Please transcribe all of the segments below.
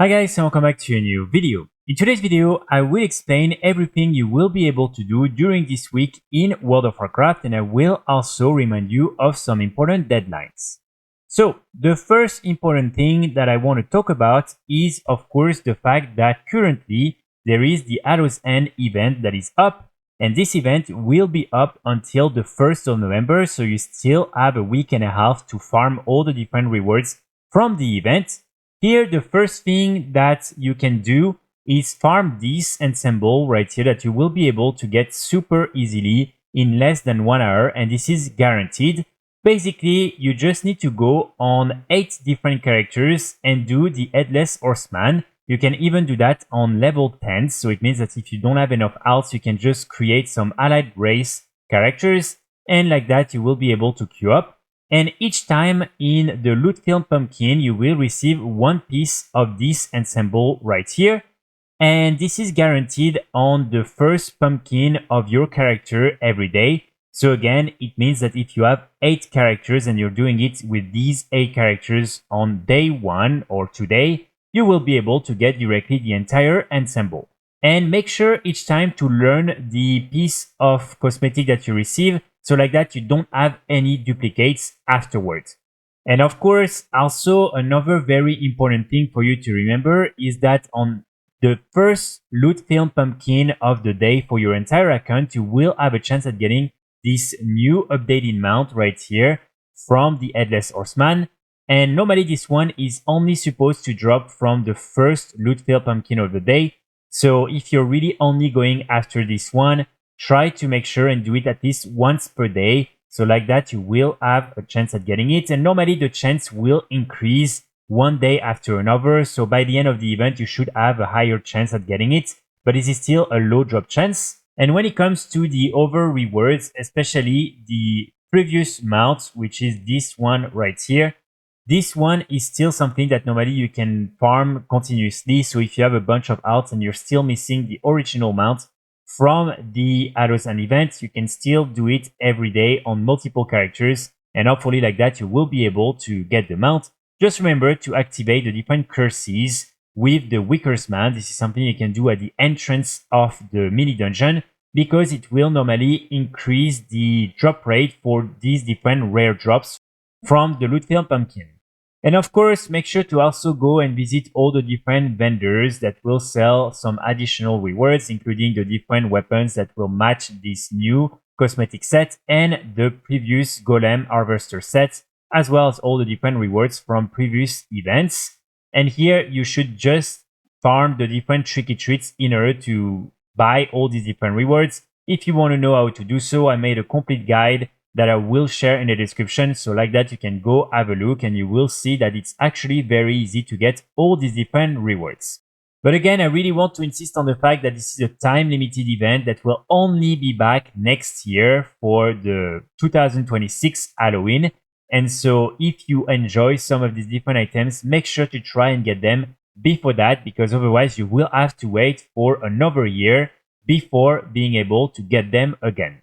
Hi guys and welcome back to a new video. In today's video, I will explain everything you will be able to do during this week in World of Warcraft, and I will also remind you of some important deadlines. So, the first important thing that I want to talk about is of course the fact that currently there is the Hallow's End event that is up, and this event will be up until the 1st of November, so you still have a week and a half to farm all the different rewards from the event. Here, the first thing that you can do is farm this ensemble right here that you will be able to get super easily in less than 1 hour, and this is guaranteed. Basically, you just need to go on 8 different characters and do the Headless Horseman. You can even do that on level 10, so it means that if you don't have enough alts, you can just create some allied race characters, and like that you will be able to queue up. And each time in the loot film pumpkin, you will receive one piece of this ensemble right here. And this is guaranteed on the first pumpkin of your character every day. So again, it means that if you have 8 characters and you're doing it with these 8 characters on day 1 or today, you will be able to get directly the entire ensemble. And make sure each time to learn the piece of cosmetic that you receive, so like that you don't have any duplicates afterwards. And of course, also another very important thing for you to remember is that on the first loot film pumpkin of the day for your entire account, you will have a chance at getting this new updated mount right here from the Headless Horseman. And normally this one is only supposed to drop from the first loot film pumpkin of the day. So if you're really only going after this one, try to make sure and do it at least once per day. So like that you will have a chance at getting it. And normally the chance will increase one day after another. So by the end of the event, you should have a higher chance at getting it. But this is still a low drop chance. And when it comes to the other rewards, especially the previous mount, which is this one right here, this one is still something that normally you can farm continuously. So if you have a bunch of alts and you're still missing the original mount from the Hallow's End event, you can still do it every day on multiple characters, and hopefully like that you will be able to get the mount. Just remember to activate the different curses with the Wicker's Man. This is something you can do at the entrance of the mini dungeon, because it will normally increase the drop rate for these different rare drops from the loot film pumpkin. And of course, make sure to also go and visit all the different vendors that will sell some additional rewards, including the different weapons that will match this new cosmetic set and the previous Golem Harvester set, as well as all the different rewards from previous events. And here you should just farm the different tricky treats in order to buy all these different rewards. If you want to know how to do so, I made a complete guide that I will share in the description, so like that you can go have a look and you will see that it's actually very easy to get all these different rewards. But again, I really want to insist on the fact that this is a time limited event that will only be back next year for the 2026 Halloween. And so if you enjoy some of these different items, make sure to try and get them before that, because otherwise you will have to wait for another year before being able to get them again.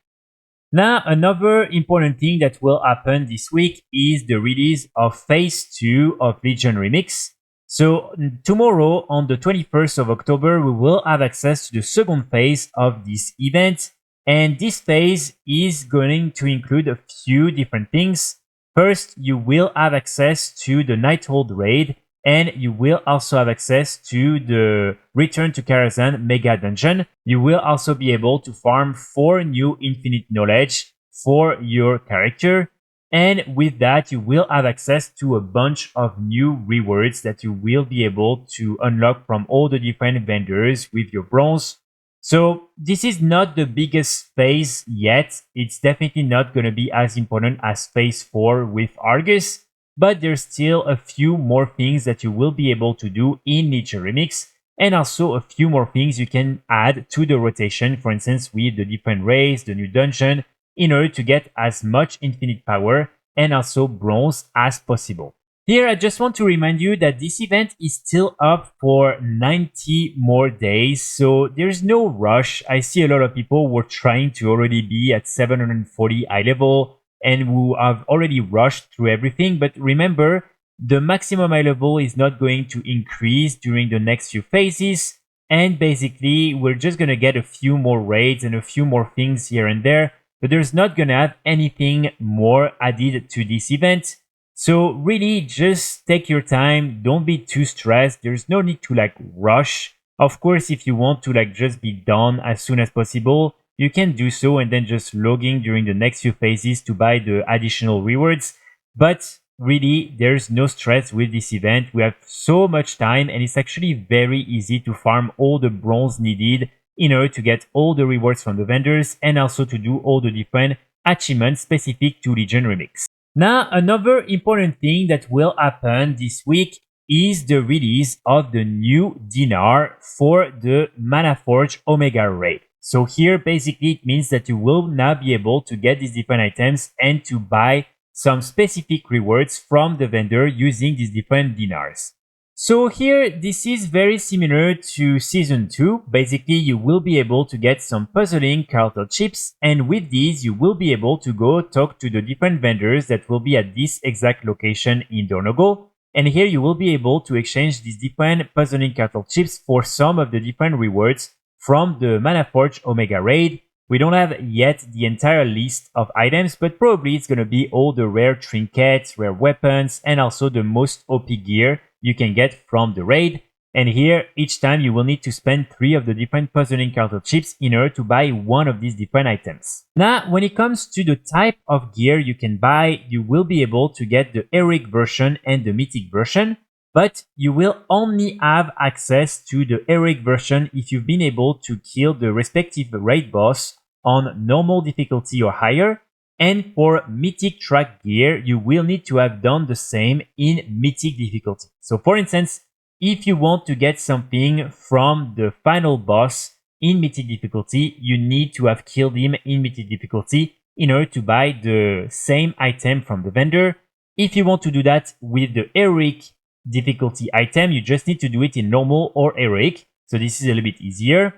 Now, another important thing that will happen this week is the release of Phase 2 of Legion Remix. So tomorrow, on the 21st of October, we will have access to the second phase of this event. And this phase is going to include a few different things. First, you will have access to the Nighthold raid, and you will also have access to the Return to Karazhan Mega Dungeon. You will also be able to farm 4 new Infinite Knowledge for your character. And with that, you will have access to a bunch of new rewards that you will be able to unlock from all the different vendors with your bronze. So this is not the biggest phase yet. It's definitely not going to be as important as phase 4 with Argus. But there's still a few more things that you will be able to do in Legion Remix, and also a few more things you can add to the rotation, for instance with the different raids, the new dungeon, in order to get as much infinite power and also bronze as possible. Here I just want to remind you that this event is still up for 90 more days, so there's no rush. I see a lot of people who are trying to already be at 740 high level, and who have already rushed through everything. But remember, the maximum high level is not going to increase during the next few phases. And basically, we're just going to get a few more raids and a few more things here and there, but there's not going to have anything more added to this event. So really, just take your time. Don't be too stressed. There's no need to rush. Of course, if you want to just be done as soon as possible, you can do so and then just log in during the next few phases to buy the additional rewards. But really, there's no stress with this event. We have so much time and it's actually very easy to farm all the bronze needed in order to get all the rewards from the vendors and also to do all the different achievements specific to Legion Remix. Now, another important thing that will happen this week is the release of the new dinar for the Manaforge Omega raid. So here, basically, it means that you will now be able to get these different items and to buy some specific rewards from the vendor using these different dinars. So here, this is very similar to Season 2. Basically, you will be able to get some Puzzling Cartel Chips, and with these, you will be able to go talk to the different vendors that will be at this exact location in Dornogo. And here, you will be able to exchange these different Puzzling Cartel Chips for some of the different rewards from the Manaforge Omega raid. We don't have yet the entire list of items, but probably it's going to be all the rare trinkets, rare weapons, and also the most OP gear you can get from the raid. And here, each time you will need to spend 3 of the different Puzzling Cartel Chips in order to buy one of these different items. Now, when it comes to the type of gear you can buy, you will be able to get the heroic version and the mythic version, but you will only have access to the heroic version if you've been able to kill the respective raid boss on normal difficulty or higher. And for mythic track gear, you will need to have done the same in mythic difficulty. So for instance, if you want to get something from the final boss in mythic difficulty, you need to have killed him in mythic difficulty in order to buy the same item from the vendor. If you want to do that with the heroic difficulty item, you just need to do it in normal or heroic. So this is a little bit easier.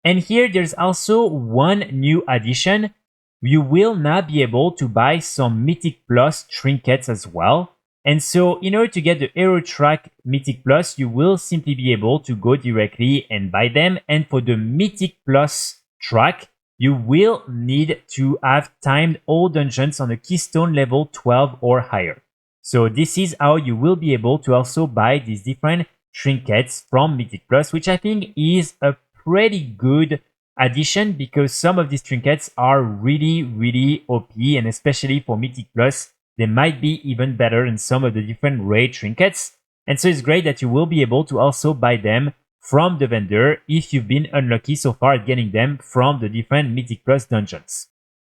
And here there's also one new addition. You will now be able to buy some Mythic Plus trinkets as well. And so in order to get the Hero Track Mythic Plus, you will simply be able to go directly and buy them. And for the Mythic Plus track, you will need to have timed all dungeons on a Keystone level 12 or higher. So this is how you will be able to also buy these different trinkets from Mythic Plus, which I think is a pretty good addition because some of these trinkets are really OP, and especially for Mythic Plus, they might be even better than some of the different raid trinkets. And so it's great that you will be able to also buy them from the vendor if you've been unlucky so far at getting them from the different Mythic Plus dungeons.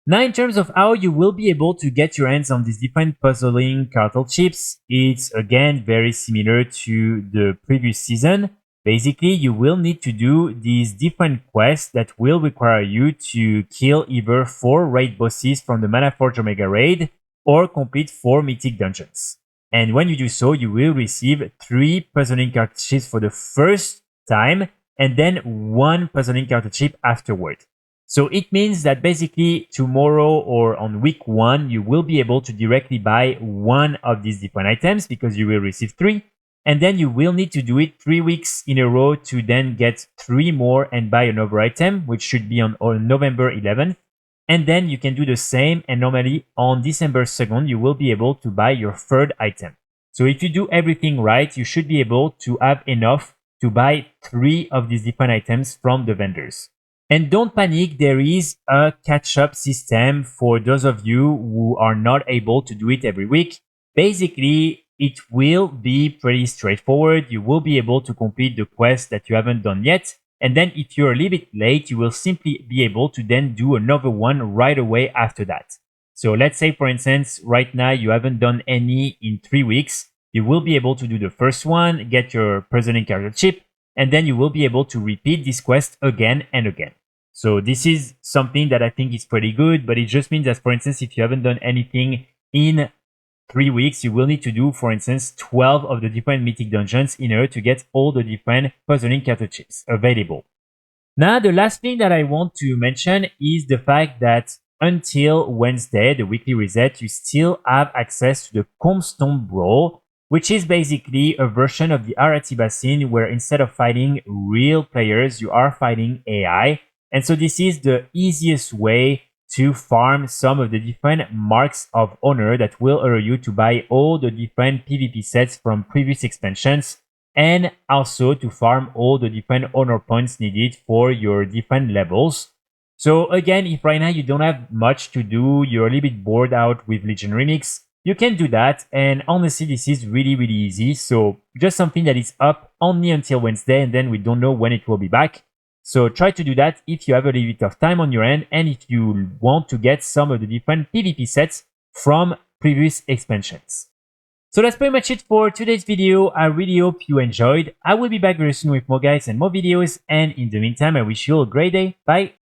Now, in terms of how you will be able to get your hands on these different Puzzling Cartel Chips, it's again very similar to the previous season. Basically, you will need to do these different quests that will require you to kill either 4 raid bosses from the Manaforge Omega raid or complete 4 mythic dungeons. And when you do so, you will receive 3 Puzzling Cartel Chips for the first time and then 1 Puzzling Cartel Chip afterward. So it means that basically tomorrow or on week 1, you will be able to directly buy 1 of these different items because you will receive 3. And then you will need to do it 3 weeks in a row to then get 3 more and buy another item, which should be on November 11th. And then you can do the same, and normally on December 2nd, you will be able to buy your 3rd item. So if you do everything right, you should be able to have enough to buy 3 of these different items from the vendors. And don't panic, there is a catch-up system for those of you who are not able to do it every week. Basically, it will be pretty straightforward. You will be able to complete the quest that you haven't done yet. And then if you're a little bit late, you will simply be able to then do another one right away after that. So let's say, for instance, right now you haven't done any in 3 weeks. You will be able to do the first one, get your Puzzling Cartel Chip, and then you will be able to repeat this quest again and again. So this is something that I think is pretty good, but it just means that, for instance, if you haven't done anything in 3 weeks, you will need to do, for instance, 12 of the different mythic dungeons in order to get all the different Puzzling Cartel Chips available. Now, the last thing that I want to mention is the fact that until Wednesday, the weekly reset, you still have access to the Stomp Brawl. which is basically a version of the Aratiba scene where instead of fighting real players, you are fighting AI. And so this is the easiest way to farm some of the different marks of honor that will allow you to buy all the different PvP sets from previous expansions, and also to farm all the different honor points needed for your different levels. So again, if right now you don't have much to do, you're a little bit bored out with Legion Remix, you can do that. And honestly, this is really easy. So just something that is up only until Wednesday, and then we don't know when it will be back. So try to do that if you have a little bit of time on your end, and if you want to get some of the different PvP sets from previous expansions. So that's pretty much it for today's video. I really hope you enjoyed. I will be back very soon with more guys and more videos. And in the meantime, I wish you all a great day. Bye.